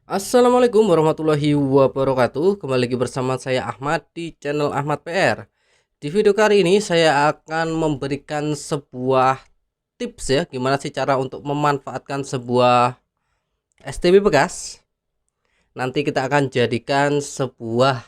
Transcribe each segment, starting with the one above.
Assalamualaikum warahmatullahi wabarakatuh. Kembali lagi bersama saya Ahmad di channel Ahmad PR. Di video kali ini saya akan memberikan sebuah tips ya, gimana sih cara untuk memanfaatkan sebuah STB bekas. Nanti kita akan jadikan sebuah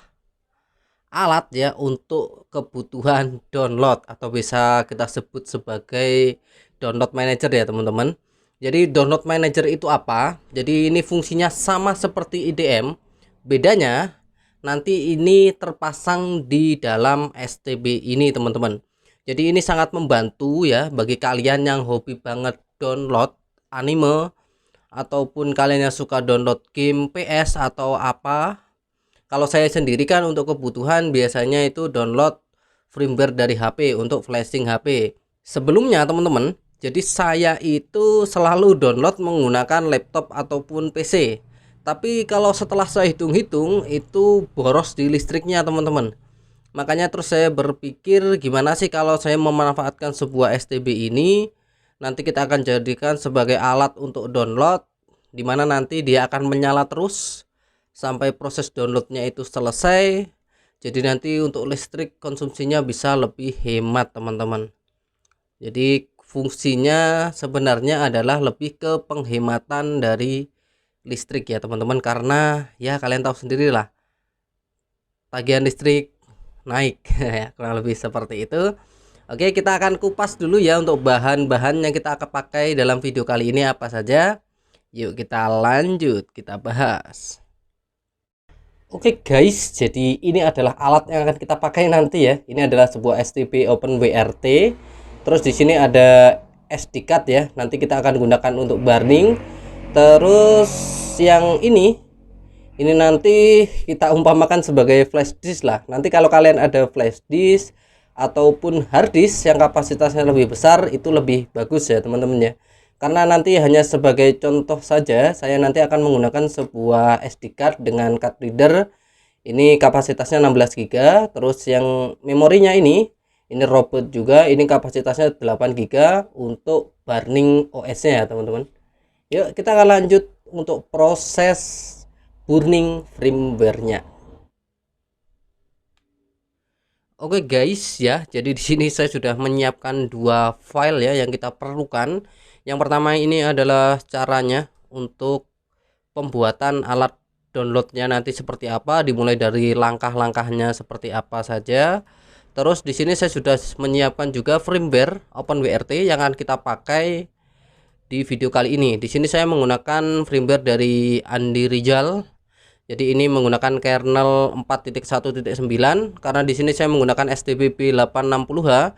alat ya untuk kebutuhan download, atau bisa kita sebut sebagai download manager ya teman-teman. Jadi download manager itu apa? Jadi ini fungsinya sama seperti IDM. Bedanya nanti ini terpasang di dalam STB ini teman-teman. Jadi ini sangat membantu ya bagi kalian yang hobi banget download anime, ataupun kalian yang suka download game PS atau apa. Kalau saya sendiri kan untuk kebutuhan biasanya itu download firmware dari HP untuk flashing HP. Sebelumnya teman-teman, jadi saya itu selalu download menggunakan laptop ataupun PC. Tapi kalau setelah saya hitung-hitung itu boros di listriknya teman-teman. Makanya terus saya berpikir gimana sih kalau saya memanfaatkan sebuah STB ini, nanti kita akan jadikan sebagai alat untuk download, dimana nanti dia akan menyala terus sampai proses downloadnya itu selesai. Jadi nanti untuk listrik konsumsinya bisa lebih hemat teman-teman. Jadi fungsinya sebenarnya adalah lebih ke penghematan dari listrik ya teman-teman, karena ya kalian tahu sendiri lah, tagihan listrik naik ya, kurang lebih seperti itu. Oke, kita akan kupas dulu ya untuk bahan-bahan yang kita akan pakai dalam video kali ini apa saja. Yuk kita lanjut, kita bahas. Oke guys, jadi ini adalah alat yang akan kita pakai nanti ya. Ini adalah sebuah STB Open WRT. Terus di sini ada SD card ya. Nanti kita akan gunakan untuk burning. Terus yang ini nanti kita umpamakan sebagai flash disk lah. Nanti kalau kalian ada flash disk ataupun hard disk yang kapasitasnya lebih besar, itu lebih bagus ya teman-teman ya. Karena nanti hanya sebagai contoh saja, saya nanti akan menggunakan sebuah SD card dengan card reader. Ini kapasitasnya 16 GB. Terus yang memorinya ini robot juga, ini kapasitasnya 8 GB untuk burning OS-nya ya teman-teman. Yuk kita akan lanjut untuk proses burning firmware-nya. Oke guys ya, jadi di sini saya sudah menyiapkan dua file ya yang kita perlukan. Yang pertama ini adalah caranya untuk pembuatan alat downloadnya nanti seperti apa, dimulai dari langkah-langkahnya seperti apa saja. Terus di sini saya sudah menyiapkan juga firmware OpenWRT yang akan kita pakai di video kali ini. Di sini saya menggunakan firmware dari Andi Rizal. Jadi ini menggunakan kernel 4.1.9, karena di sini saya menggunakan STB 860H.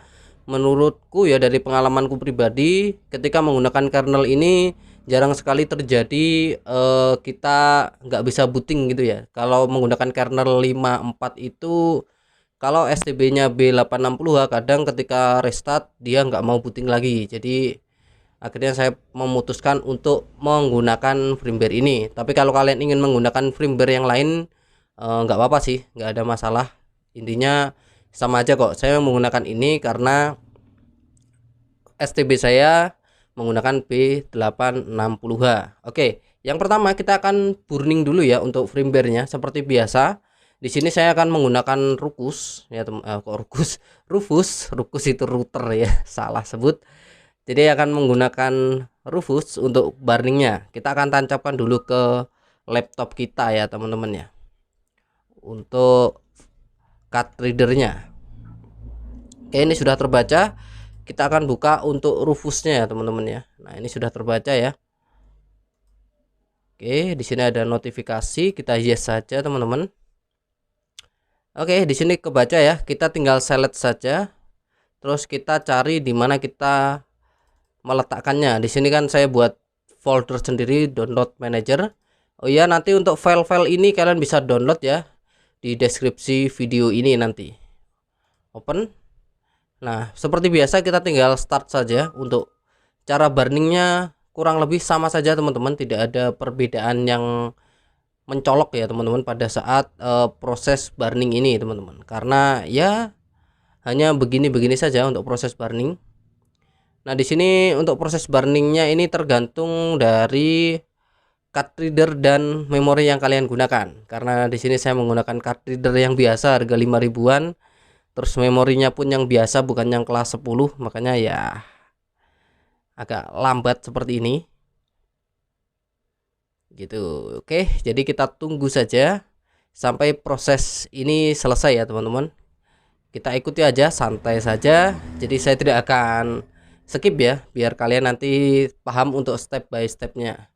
Menurutku ya, dari pengalamanku pribadi, ketika menggunakan kernel ini jarang sekali terjadi kita nggak bisa booting gitu ya. Kalau menggunakan kernel 54 itu, kalau STB-nya B860H, kadang ketika restart dia nggak mau booting lagi. Jadi akhirnya saya memutuskan untuk menggunakan firmware ini. Tapi kalau kalian ingin menggunakan firmware yang lain, nggak apa-apa sih, nggak ada masalah. Intinya sama aja kok. Saya menggunakan ini karena STB saya menggunakan B860H. Oke, yang pertama kita akan burning dulu ya untuk firmware-nya. Seperti biasa, di sini saya akan menggunakan Rukus ya kok Rukus, Rufus itu router ya, salah sebut. Jadi akan menggunakan Rufus untuk burningnya. Kita akan tancapkan dulu ke laptop kita ya teman-teman ya, untuk card readernya. Oke, ini sudah terbaca. Kita akan buka untuk Rufusnya ya teman-teman ya. Nah ini sudah terbaca ya. Oke, di sini ada notifikasi, kita yes saja teman-teman. Oke, di sini kebaca ya. Kita tinggal select saja. Terus kita cari di mana kita meletakkannya. Di sini kan saya buat folder sendiri, download manager. Oh iya, nanti untuk file-file ini kalian bisa download ya di deskripsi video ini nanti. Open. Nah, seperti biasa kita tinggal start saja. Untuk cara burningnya kurang lebih sama saja teman-teman, tidak ada perbedaan yang mencolok ya teman-teman pada saat proses burning ini teman-teman. Karena ya hanya begini-begini saja untuk proses burning. Nah, di sini untuk proses burningnya ini tergantung dari card reader dan memori yang kalian gunakan. Karena di sini saya menggunakan card reader yang biasa harga 5 ribuan, terus memorinya pun yang biasa bukan yang kelas 10, makanya ya agak lambat seperti ini. Gitu. Oke, jadi kita tunggu saja sampai proses ini selesai ya, teman-teman. Kita ikuti aja, santai saja. Jadi saya tidak akan skip ya, biar kalian nanti paham untuk step by stepnya.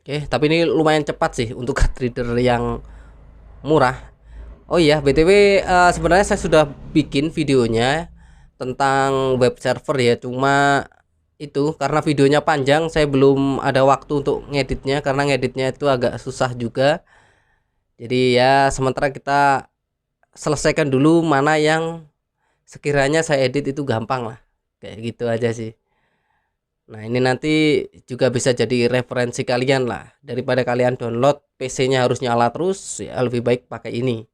Oke, tapi ini lumayan cepat sih untuk card reader yang murah. Oh iya, BTW sebenarnya saya sudah bikin videonya tentang web server ya, cuma itu karena videonya panjang saya belum ada waktu untuk ngeditnya, karena ngeditnya itu agak susah juga. Jadi ya sementara kita selesaikan dulu mana yang sekiranya saya edit itu gampang lah, kayak gitu aja sih. Nah ini nanti juga bisa jadi referensi kalian lah, daripada kalian download PC-nya harus nyala terus, ya lebih baik pakai ini,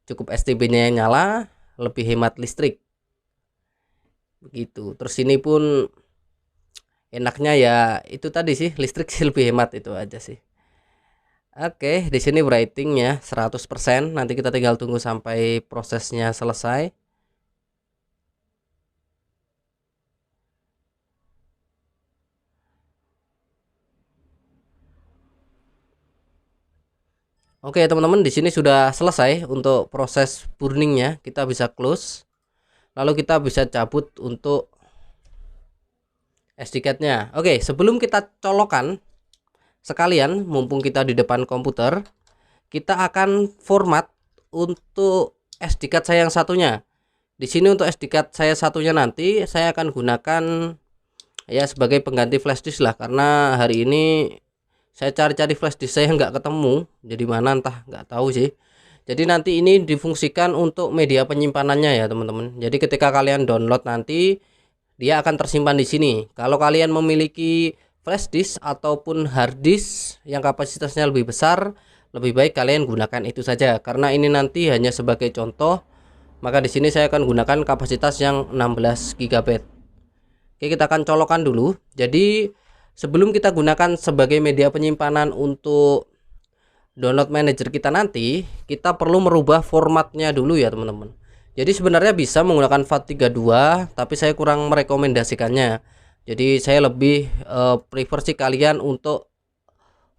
cukup STB-nya yang nyala, lebih hemat listrik begitu. Terus ini pun enaknya ya itu tadi sih, listrik sih lebih hemat, itu aja sih. Oke, di sini writingnya 100%. Nanti kita tinggal tunggu sampai prosesnya selesai. Oke, teman-teman, di sini sudah selesai untuk proses burningnya. Kita bisa close. Lalu kita bisa cabut untuk SD card-nya. Oke, sebelum kita colokan sekalian, mumpung kita di depan komputer, kita akan format untuk SD card saya yang satunya. Di sini untuk SD card saya satunya nanti saya akan gunakan ya sebagai pengganti flash disk lah, karena hari ini saya cari-cari flash disk saya nggak ketemu, jadi mana entah, nggak tahu sih. Jadi nanti ini difungsikan untuk media penyimpanannya ya teman-teman. Jadi ketika kalian download nanti dia akan tersimpan di sini. Kalau kalian memiliki flash disk ataupun hard disk yang kapasitasnya lebih besar, lebih baik kalian gunakan itu saja, karena ini nanti hanya sebagai contoh. Maka di sini saya akan gunakan kapasitas yang 16 GB. Oke, kita akan colokan dulu. Jadi sebelum kita gunakan sebagai media penyimpanan untuk download manager kita nanti, kita perlu merubah formatnya dulu ya teman-teman. Jadi sebenarnya bisa menggunakan FAT32, tapi saya kurang merekomendasikannya. Jadi saya lebih prefer sih kalian untuk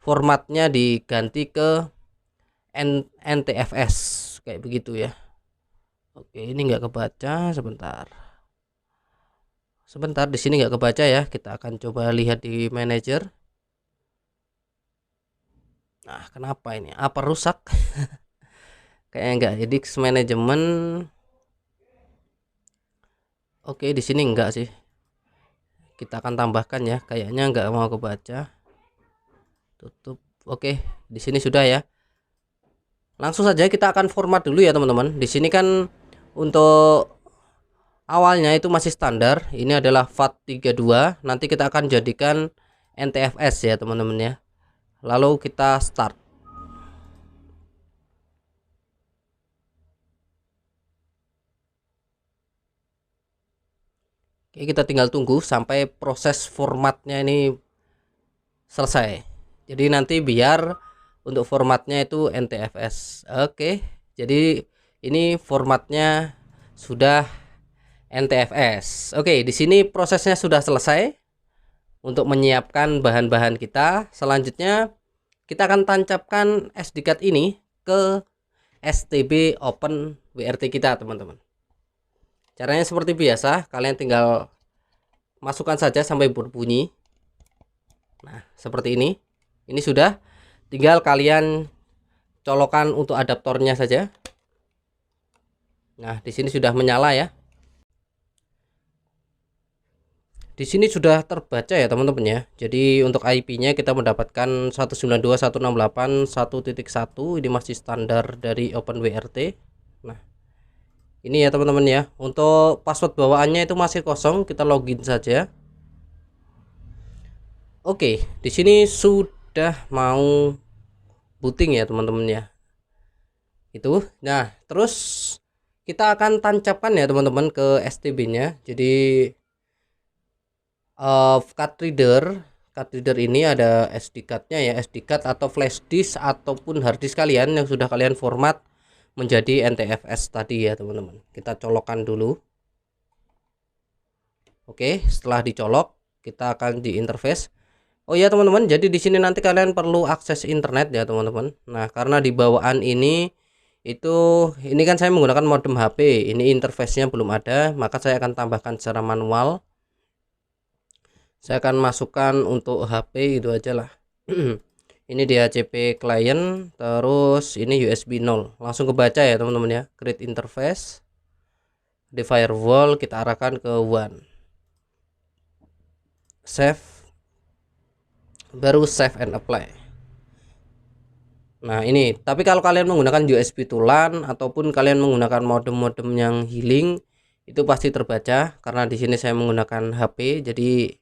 formatnya diganti ke NTFS kayak begitu ya. Oke, ini nggak kebaca, sebentar di sini nggak kebaca ya. Kita akan coba lihat di manager. Nah, kenapa ini? Apa rusak? Kayaknya enggak. Jadi manajemen. Oke, di sini enggak sih. Kita akan tambahkan ya. Kayaknya enggak mau kebaca. Tutup. Oke, di sini sudah ya. Langsung saja kita akan format dulu ya teman-teman. Di sini kan untuk awalnya itu masih standar. Ini adalah FAT32. Nanti kita akan jadikan NTFS ya teman-teman ya. Lalu kita start. Oke, kita tinggal tunggu sampai proses formatnya ini selesai. Jadi nanti biar untuk formatnya itu NTFS. Oke, jadi ini formatnya sudah NTFS. Oke, di sini prosesnya sudah selesai untuk menyiapkan bahan-bahan kita. Selanjutnya kita akan tancapkan SD card ini ke STB Open WRT kita teman-teman. Caranya seperti biasa, kalian tinggal masukkan saja sampai berbunyi. Nah, seperti ini. Ini sudah, tinggal kalian colokan untuk adaptornya saja. Nah, di sini sudah menyala ya. Di sini sudah terbaca ya teman-teman ya. Jadi untuk IP-nya kita mendapatkan 192.168.1.1. Ini masih standar dari OpenWRT. Nah, ini ya teman-teman ya. Untuk password bawaannya itu masih kosong, kita login saja. Oke, di sini sudah mau booting ya teman-teman ya. Itu. Nah, terus kita akan tancapkan ya teman-teman ke STB-nya. Jadi card reader ini ada SD card-nya ya, SD card atau flash disk ataupun hard disk kalian yang sudah kalian format menjadi NTFS tadi ya teman-teman. Kita colokkan dulu. Oke, setelah dicolok kita akan di interface. Oh ya teman-teman, jadi di sini nanti kalian perlu akses internet ya teman-teman. Nah, karena di bawaan ini kan saya menggunakan modem HP, ini interface-nya belum ada, maka saya akan tambahkan secara manual. Saya akan masukkan untuk HP itu aja lah. Ini DHCP client, terus ini USB 0. Langsung kebaca ya teman-teman ya. Create interface. Di firewall kita arahkan ke 1. Save. Baru save and apply. Nah, ini. Tapi kalau kalian menggunakan USB to LAN ataupun kalian menggunakan modem-modem yang healing, itu pasti terbaca karena di sini saya menggunakan HP, jadi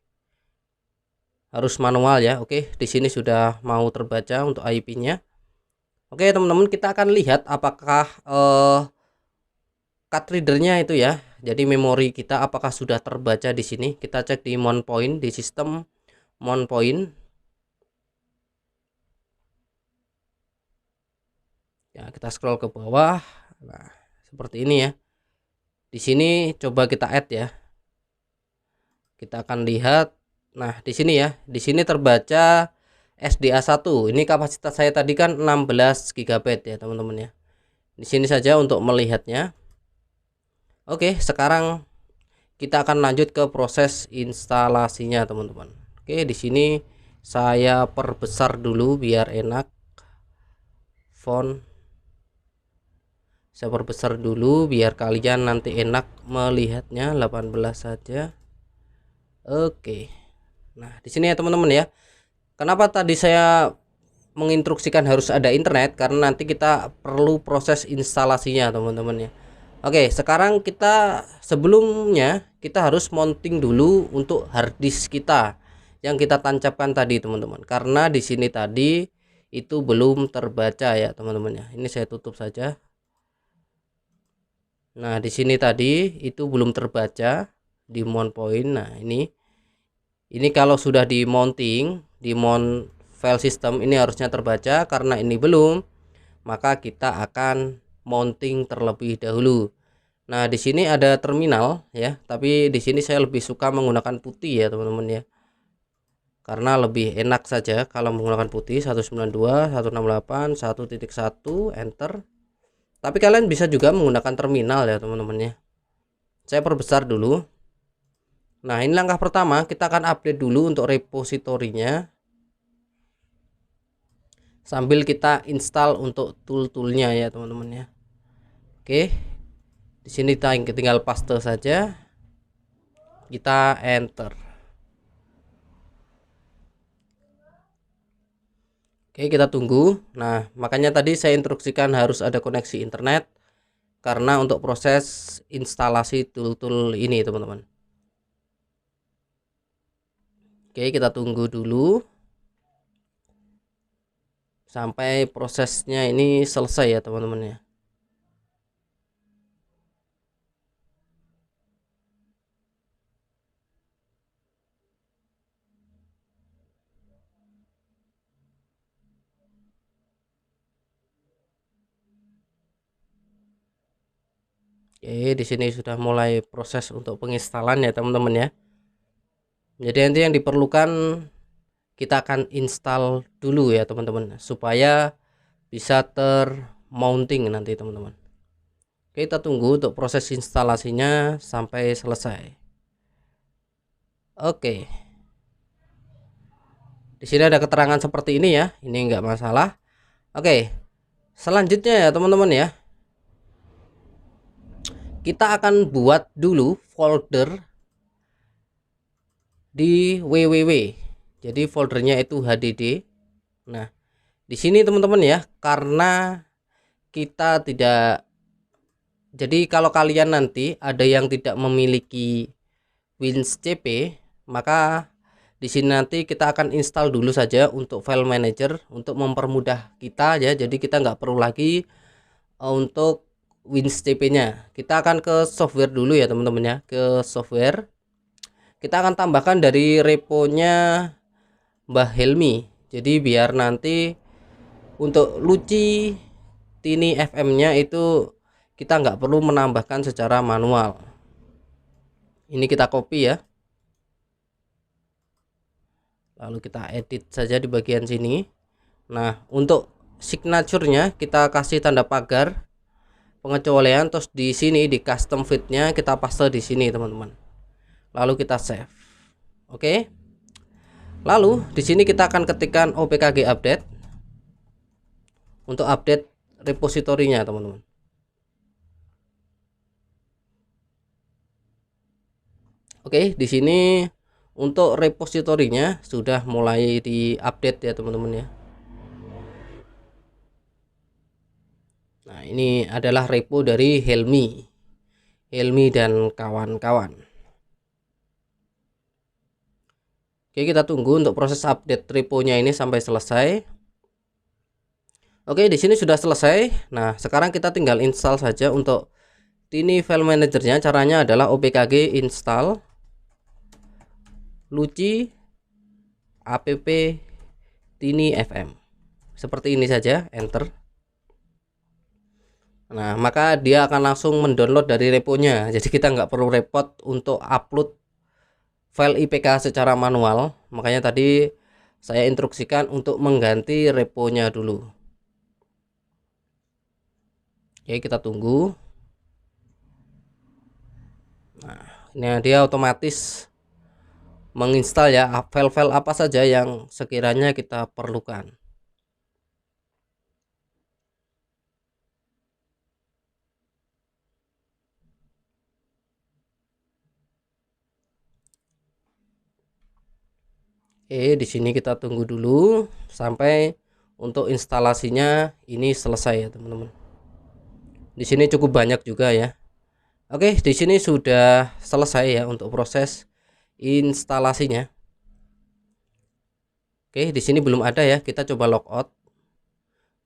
harus manual ya. Oke, di sini sudah mau terbaca untuk IP-nya. Oke teman-teman, kita akan lihat apakah card readernya itu ya, jadi memori kita apakah sudah terbaca di sini. Kita cek di mount point, di sistem mount point ya, kita scroll ke bawah. Nah, seperti ini ya. Di sini coba kita add ya, kita akan lihat. Nah, di sini ya, di sini terbaca SDA1. Ini kapasitas saya tadi kan 16 GB ya, teman-teman ya. Di sini saja untuk melihatnya. Oke, sekarang kita akan lanjut ke proses instalasinya, teman-teman. Oke, di sini saya perbesar dulu biar enak. Font saya perbesar dulu biar kalian nanti enak melihatnya, 18 saja. Oke. Nah, di sini ya teman-teman ya. Kenapa tadi saya menginstruksikan harus ada internet? Karena nanti kita perlu proses instalasinya, teman-teman ya. Oke, sekarang sebelumnya kita harus mounting dulu untuk hard disk kita yang kita tancapkan tadi, teman-teman. Karena di sini tadi itu belum terbaca ya, teman-teman ya. Ini saya tutup saja. Nah, di sini tadi itu belum terbaca di mount point. Nah, ini kalau sudah di mounting, di mount file system, ini harusnya terbaca. Karena ini belum, maka kita akan mounting terlebih dahulu. Nah, di sini ada terminal ya, tapi di sini saya lebih suka menggunakan putih ya, teman-teman ya. Karena lebih enak saja kalau menggunakan putih. 192 168 1.1 enter. Tapi kalian bisa juga menggunakan terminal ya, teman-teman ya. Saya perbesar dulu. Nah, ini langkah pertama, kita akan update dulu untuk repositorinya sambil kita install untuk tool-toolnya ya, teman-teman ya. Oke, di sini tinggal paste saja, kita enter. Oke, kita tunggu. Nah, makanya tadi saya instruksikan harus ada koneksi internet karena untuk proses instalasi tool-tool ini, teman-teman. Oke, kita tunggu dulu sampai prosesnya ini selesai ya, teman-teman ya. Oke, di sini sudah mulai proses untuk penginstalan ya, teman-teman ya. Jadi nanti yang diperlukan kita akan install dulu ya, teman-teman, supaya bisa termounting nanti, teman-teman. Oke, kita tunggu untuk proses instalasinya sampai selesai. Oke, di sini ada keterangan seperti ini ya, ini enggak masalah. Oke, selanjutnya ya teman-teman ya, kita akan buat dulu folder di www. Jadi foldernya itu HDD. Nah, di sini teman-teman ya, karena kita tidak, jadi kalau kalian nanti ada yang tidak memiliki WinCP, maka di sini nanti kita akan install dulu saja untuk file manager untuk mempermudah kita ya. Jadi kita nggak perlu lagi untuk WinCP nya. Kita akan ke software dulu ya teman-teman ya, ke software. kita akan tambahkan dari reponya Mbah Helmi. Jadi biar nanti untuk Luci Tini FM nya itu kita nggak perlu menambahkan secara manual. Ini kita copy ya, lalu kita edit saja di bagian sini. Nah, untuk signaturenya kita kasih tanda pagar pengecualian, terus di sini di custom feed-nya kita paste di sini teman-teman, lalu kita save. Oke, lalu di sini kita akan ketikkan opkg update untuk update repositorinya teman-teman. Oke, di sini untuk repositorinya sudah mulai diupdate ya teman-teman ya. Nah, ini adalah repo dari Helmi dan kawan-kawan. Oke, kita tunggu untuk proses update reponya ini sampai selesai. Oke, di sini sudah selesai. Nah, sekarang kita tinggal install saja untuk Tini File Managernya. Caranya adalah opkg install Luci app Tini FM. Seperti ini saja, enter. Nah, maka dia akan langsung mendownload dari reponya. Jadi kita nggak perlu repot untuk upload file IPK secara manual. Makanya tadi saya instruksikan untuk mengganti reponya dulu. Oke, kita tunggu. Nah, ini dia otomatis menginstal ya file-file apa saja yang sekiranya kita perlukan. Di sini kita tunggu dulu sampai untuk instalasinya ini selesai ya teman-teman. Di sini cukup banyak juga ya. Oke, di sini sudah selesai ya untuk proses instalasinya. Oke, di sini belum ada ya. Kita coba logout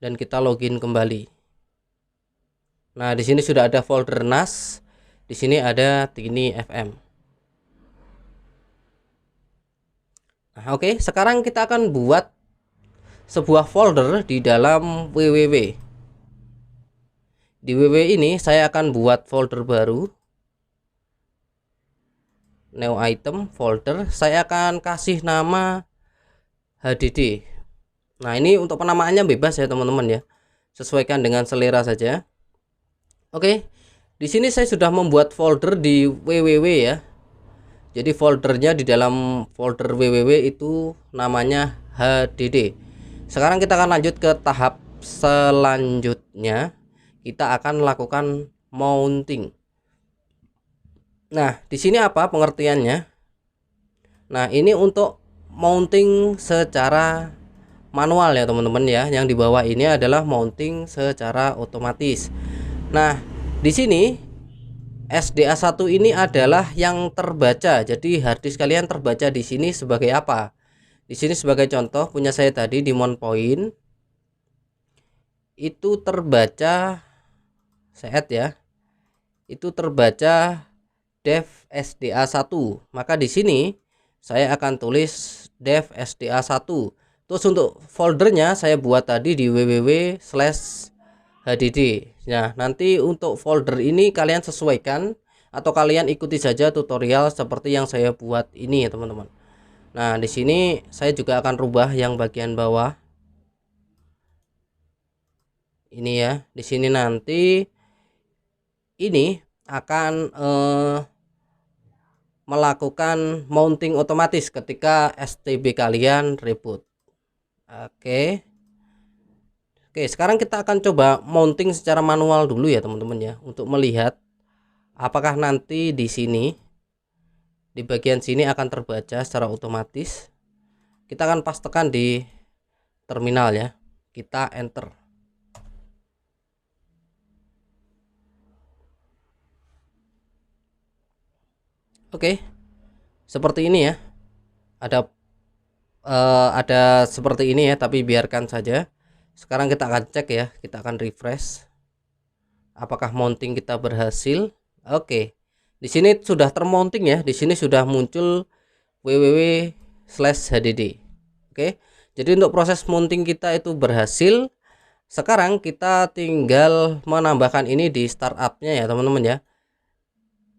dan kita login kembali. Nah, di sini sudah ada folder NAS. Di sini ada Tini FM. Nah, oke, sekarang kita akan buat sebuah folder di dalam www. Di www ini saya akan buat folder baru. New item folder. Saya akan kasih nama HDD. Nah, ini untuk penamaannya bebas ya teman-teman ya. Sesuaikan dengan selera saja. Oke. Di sini saya sudah membuat folder di www ya. Jadi foldernya di dalam folder www itu namanya HDD. Sekarang kita akan lanjut ke tahap selanjutnya. Kita akan melakukan mounting. Nah, di sini apa pengertiannya? Nah, ini untuk mounting secara manual ya teman-teman ya. Yang di bawah ini adalah mounting secara otomatis. Nah, di sini SDA1 ini adalah yang terbaca. Jadi harddisk kalian terbaca di sini sebagai apa? Di sini sebagai contoh punya saya tadi di mount point itu terbaca set ya. Itu terbaca dev SDA1. Maka di sini saya akan tulis dev SDA1. Terus untuk foldernya saya buat tadi di www/hdd. Nah, nanti untuk folder ini kalian sesuaikan atau kalian ikuti saja tutorial seperti yang saya buat ini ya teman-teman. Nah, di sini saya juga akan rubah yang bagian bawah. Ini ya, di sini nanti ini akan melakukan mounting otomatis ketika STB kalian reboot. Oke. Oke, sekarang kita akan coba mounting secara manual dulu ya teman-teman ya, untuk melihat apakah nanti di sini di bagian sini akan terbaca secara otomatis. Kita akan pastekan di terminal ya. Kita enter. Oke. Seperti ini ya. Ada seperti ini ya, tapi biarkan saja. Sekarang kita akan cek ya, kita akan refresh apakah mounting kita berhasil. Oke, Di sini sudah termounting ya, di sini sudah muncul www/hdd. Oke, jadi untuk proses mounting kita itu berhasil. Sekarang kita tinggal menambahkan ini di startupnya ya teman-teman ya.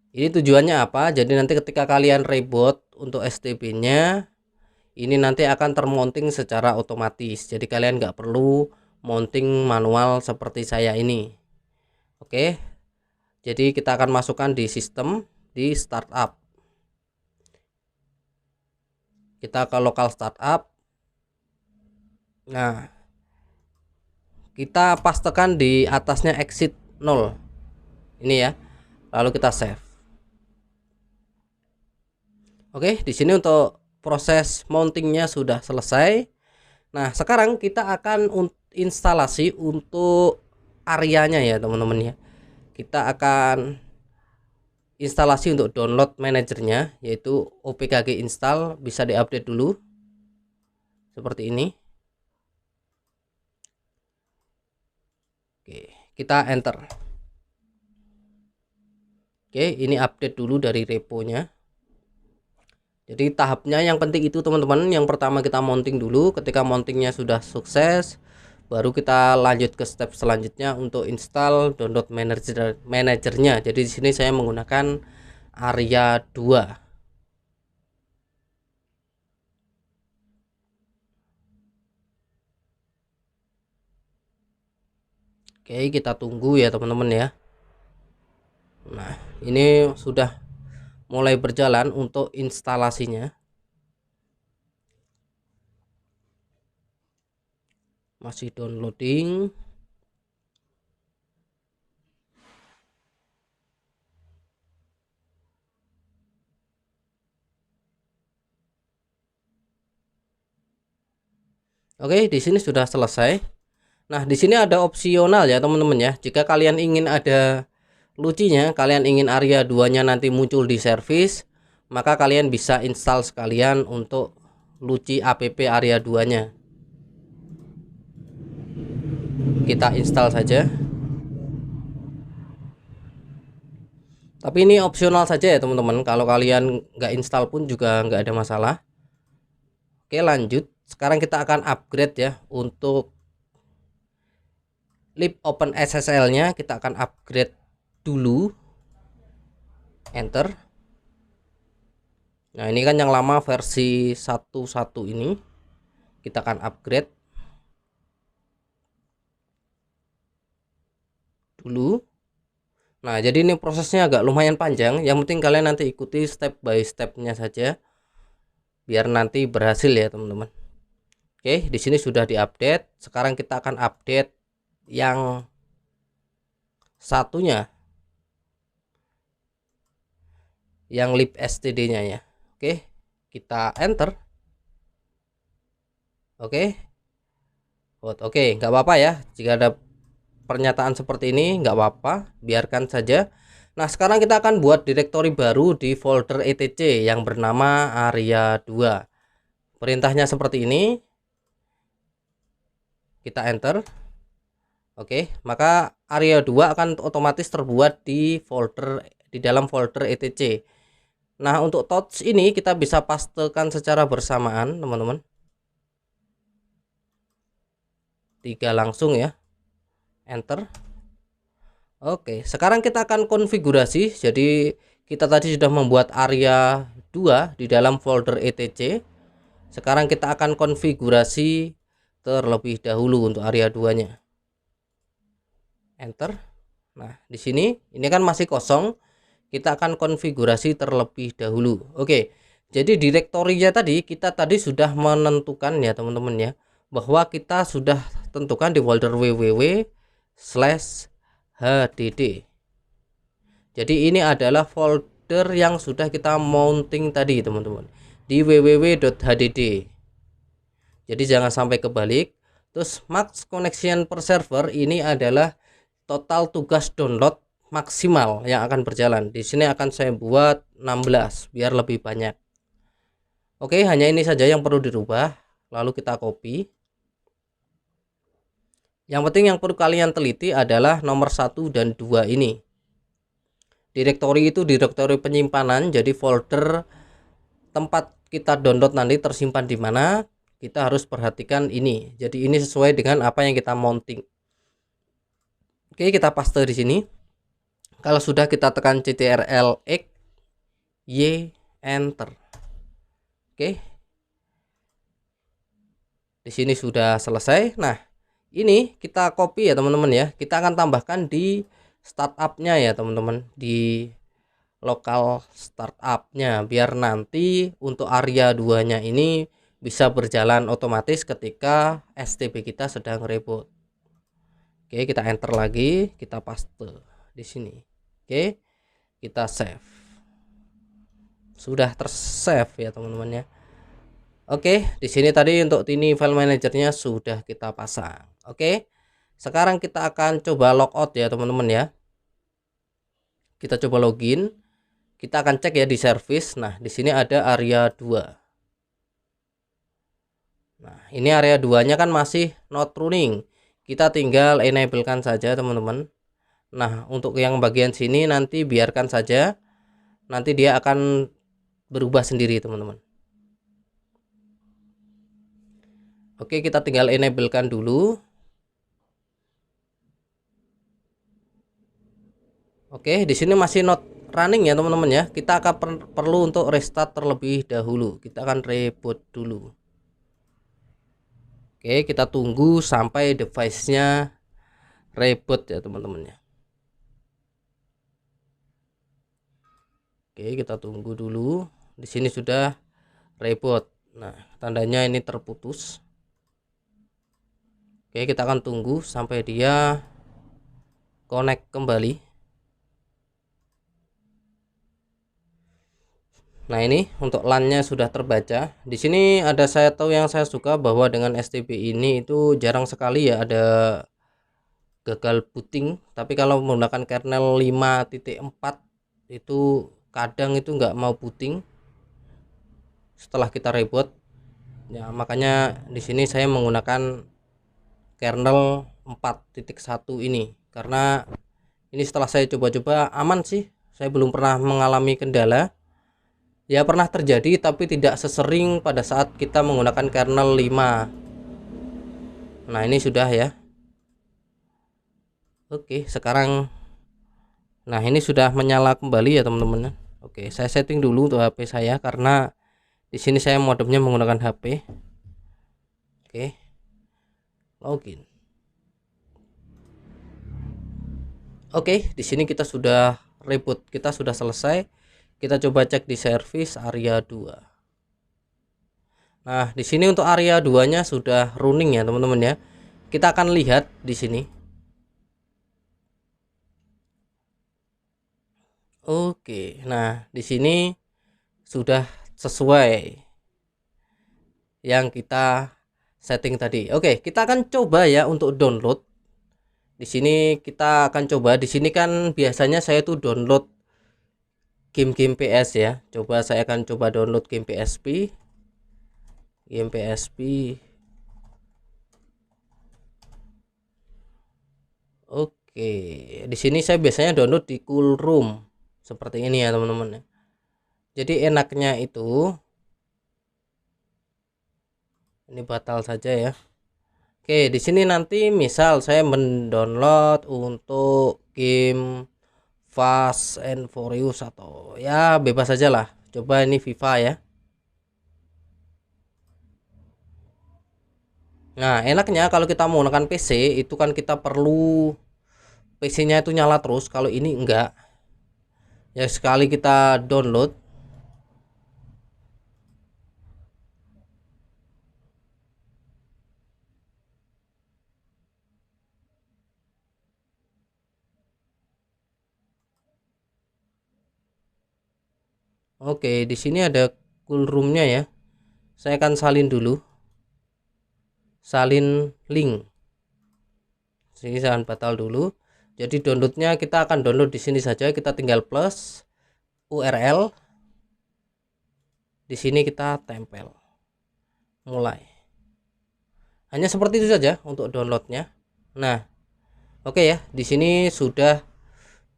Ini tujuannya apa? Jadi nanti ketika kalian reboot untuk STB nya, ini nanti akan termounting secara otomatis. Jadi kalian nggak perlu mounting manual seperti saya ini. Oke, jadi kita akan masukkan di sistem, di startup. Kita ke lokal startup. Nah, kita pastekan di atasnya exit 0 ini ya, lalu kita save. Oke, di sini untuk proses mountingnya sudah selesai. Nah, sekarang kita akan instalasi untuk areanya ya teman-teman ya. Kita akan instalasi untuk download manajernya, yaitu opkg install. Bisa diupdate dulu seperti ini. Oke, kita enter. Oke, ini update dulu dari reponya. Jadi tahapnya yang penting itu teman-teman, yang pertama kita mounting dulu. Ketika mountingnya sudah sukses, baru kita lanjut ke step selanjutnya untuk install download manajernya. Jadi di sini saya menggunakan Arya 2. Oke, kita tunggu ya teman-teman ya. Nah, ini sudah mulai berjalan untuk instalasinya. Masih downloading. Oke, di sini sudah selesai. Nah, di sini ada opsional ya teman-teman ya. Jika kalian ingin ada lucunya, kalian ingin Arya 2-nya nanti muncul di service, maka kalian bisa install sekalian untuk Luci app Arya 2-nya. Kita install saja. Tapi ini opsional saja ya teman-teman. Kalau kalian nggak install pun juga nggak ada masalah. Oke, lanjut. Sekarang kita akan upgrade ya untuk lib OpenSSL-nya. Kita akan upgrade dulu. Enter. Nah, ini kan yang lama versi 1.1 ini. Kita akan upgrade dulu. Nah, jadi ini prosesnya agak lumayan panjang. Yang penting kalian nanti ikuti step by stepnya saja, biar nanti berhasil ya teman-teman. Oke, di sini sudah diupdate. Sekarang kita akan update yang satunya, yang libstd-nya ya. Oke, kita enter. Oke, oke, nggak apa-apa ya. Jika ada pernyataan seperti ini, nggak apa-apa, biarkan saja. Nah, sekarang kita akan buat direktori baru di folder etc yang bernama Arya 2. Perintahnya seperti ini. Kita enter. Oke, maka Arya 2 akan otomatis terbuat di dalam folder etc. Nah, untuk touch ini kita bisa pastekan secara bersamaan, teman-teman. 3 langsung ya. Enter. Oke, sekarang kita akan konfigurasi. Jadi kita tadi sudah membuat Arya 2 di dalam folder etc. Sekarang kita akan konfigurasi terlebih dahulu untuk Arya 2-nya. Enter. Nah, di sini ini kan masih kosong. Kita akan konfigurasi terlebih dahulu. Oke. Jadi direktorinya tadi kita sudah menentukan ya teman-teman ya, bahwa kita sudah tentukan di folder www/hdd. Jadi ini adalah folder yang sudah kita mounting tadi teman-teman, di www.hdd. Jadi jangan sampai kebalik. Terus max connection per server ini adalah total tugas download maksimal yang akan berjalan. Di sini akan saya buat 16 biar lebih banyak. Oke, hanya ini saja yang perlu dirubah. Lalu kita copy. Yang penting yang perlu kalian teliti adalah nomor 1 dan 2 ini. Direktori itu direktori penyimpanan, jadi folder tempat kita download nanti tersimpan di mana. Kita harus perhatikan ini. Jadi ini sesuai dengan apa yang kita mounting. Oke, kita paste di sini. Kalau sudah, kita tekan Ctrl X Y, enter. Oke. Di sini sudah selesai. Nah, ini kita copy ya teman-teman ya. Kita akan tambahkan di startupnya ya teman-teman, di lokal startupnya, biar nanti untuk area 2 nya ini bisa berjalan otomatis ketika STB kita sedang reboot. Oke, kita enter lagi, kita paste di sini. Oke, kita save. Sudah tersave ya teman-teman ya. Oke, di sini tadi untuk ini file manajernya sudah kita pasang. Oke, sekarang kita akan coba logout ya teman-teman ya. Kita coba login. Kita akan cek ya di service. Nah, di sini ada area 2. Nah, ini area 2-nya kan masih not running. Kita tinggal enablekan saja, teman-teman. Nah, untuk yang bagian sini nanti biarkan saja. Nanti dia akan berubah sendiri, teman-teman. Oke, kita tinggal enablekan dulu. Oke, di sini masih not running ya teman-teman ya. Kita akan perlu untuk restart terlebih dahulu. Kita akan reboot dulu. Oke, kita tunggu sampai device-nya reboot ya teman-teman ya. Oke, kita tunggu dulu. Di sini sudah reboot. Nah, tandanya ini terputus. Oke, kita akan tunggu sampai dia connect kembali. Nah, ini untuk LAN-nya sudah terbaca. Di sini ada saya tahu yang saya suka bahwa dengan STB ini itu jarang sekali ya ada gagal booting. Tapi kalau menggunakan kernel 5.4 itu kadang itu nggak mau booting setelah kita reboot. Ya, makanya di sini saya menggunakan kernel 4.1 ini karena ini setelah saya coba-coba aman sih. Saya belum pernah mengalami kendala. Ya, pernah terjadi tapi tidak sesering pada saat kita menggunakan kernel 5. Nah, ini sudah ya. Oke, sekarang nah ini sudah menyala kembali ya teman-teman. Oke, saya setting dulu untuk HP saya karena di sini saya modemnya menggunakan HP. Oke. Login. Oke, di sini kita sudah reboot, kita sudah selesai. Kita coba cek di service area 2. Nah, di sini untuk area 2-nya sudah running ya, teman-teman ya. Kita akan lihat di sini. Oke, nah di sini sudah sesuai yang kita setting tadi. Oke, kita akan coba ya untuk download. Di sini kita akan coba. Di sini kan biasanya saya tuh download game-game PS ya. Coba saya akan coba download game PSP. Game PSP. Oke, di sini saya biasanya download di Cool Room seperti ini ya teman-teman. Jadi enaknya itu ini batal saja ya. Oke, di sini nanti misal saya mendownload untuk game Fast and Furious atau ya bebas saja lah. Coba ini FIFA ya. Nah, enaknya kalau kita menggunakan PC itu kan kita perlu PC-nya itu nyala terus. Kalau ini enggak. Ya sekali kita download. Oke, di sini ada cool room-nya ya. Saya akan salin dulu. Salin link. Sini jangan batal dulu. Jadi downloadnya kita akan download di sini saja. Kita tinggal plus URL. Di sini kita tempel. Mulai. Hanya seperti itu saja untuk downloadnya. Nah, oke ya. Di sini sudah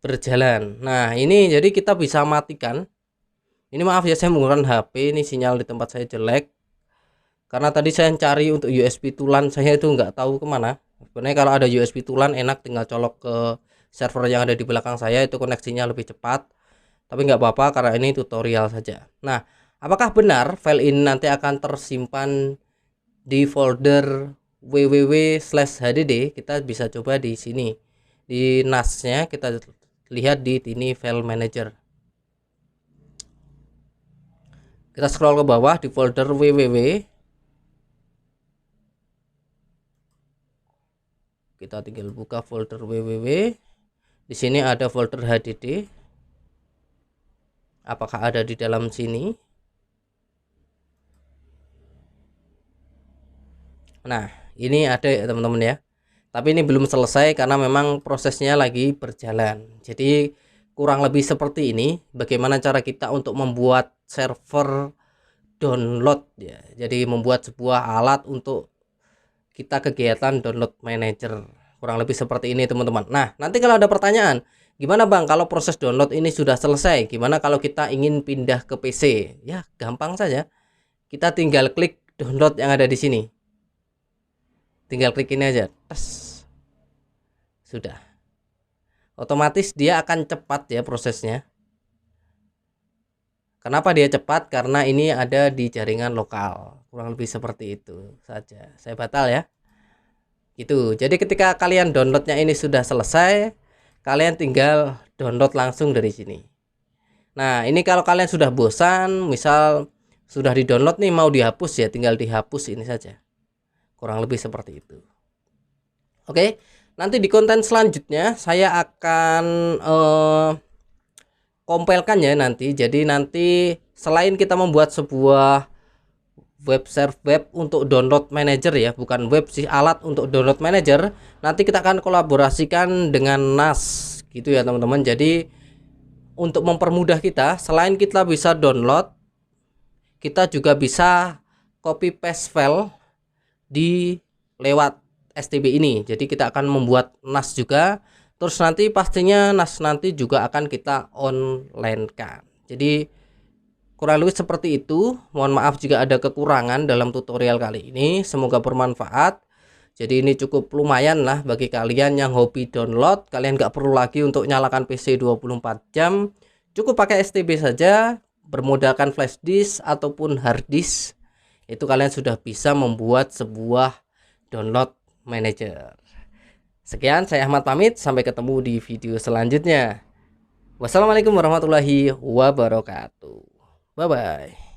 berjalan. Nah, ini jadi kita bisa matikan. Ini maaf ya, saya menggunakan HP, ini sinyal di tempat saya jelek. Karena tadi saya cari untuk USB tulan, saya itu nggak tahu kemana. Sebenarnya kalau ada USB tulan enak, tinggal colok ke server yang ada di belakang saya, itu koneksinya lebih cepat. Tapi nggak apa-apa karena ini tutorial saja. Nah, apakah benar file ini nanti akan tersimpan di folder www/hdd? Kita bisa coba di sini. Di NAS-nya kita lihat di ini file manager. Kita scroll ke bawah di folder www. Kita tinggal buka folder www. Di sini ada folder HDD. Apakah ada di dalam sini? Nah, ini ada ya teman-teman ya. Tapi ini belum selesai karena memang prosesnya lagi berjalan. Jadi kurang lebih seperti ini bagaimana cara kita untuk membuat server download ya. Jadi membuat sebuah alat untuk kita kegiatan download manager. Kurang lebih seperti ini teman-teman. Nah, nanti kalau ada pertanyaan, gimana Bang kalau proses download ini sudah selesai? Gimana kalau kita ingin pindah ke PC? Ya, gampang saja. Kita tinggal klik download yang ada di sini. Tinggal klik ini aja. Tes. Sudah. Otomatis dia akan cepat ya prosesnya. Kenapa dia cepat? Karena ini ada di jaringan lokal. Kurang lebih seperti itu saja. Saya batal ya. Gitu. Jadi ketika kalian downloadnya ini sudah selesai, kalian tinggal download langsung dari sini. Nah, ini kalau kalian sudah bosan, misal sudah di-download nih mau dihapus ya, tinggal dihapus ini saja. Kurang lebih seperti itu. Oke, nanti di konten selanjutnya saya akan kompilkan ya nanti. Jadi nanti selain kita membuat sebuah web server web untuk download manager ya, bukan web sih, alat untuk download manager, nanti kita akan kolaborasikan dengan NAS gitu ya teman-teman. Jadi untuk mempermudah kita, selain kita bisa download, kita juga bisa copy paste file di lewat STB ini. Jadi kita akan membuat NAS juga. Terus nanti pastinya NAS nanti juga akan kita online kan. Jadi kurang lebih seperti itu. Mohon maaf jika ada kekurangan dalam tutorial kali ini. Semoga bermanfaat. Jadi ini cukup lumayan lah bagi kalian yang hobi download. Kalian nggak perlu lagi untuk nyalakan PC 24 jam. Cukup pakai STB saja, bermodalkan flash disk ataupun hard disk. Itu kalian sudah bisa membuat sebuah download manager. Sekian, saya Ahmad pamit, sampai ketemu di video selanjutnya. Wassalamualaikum warahmatullahi wabarakatuh. Bye bye.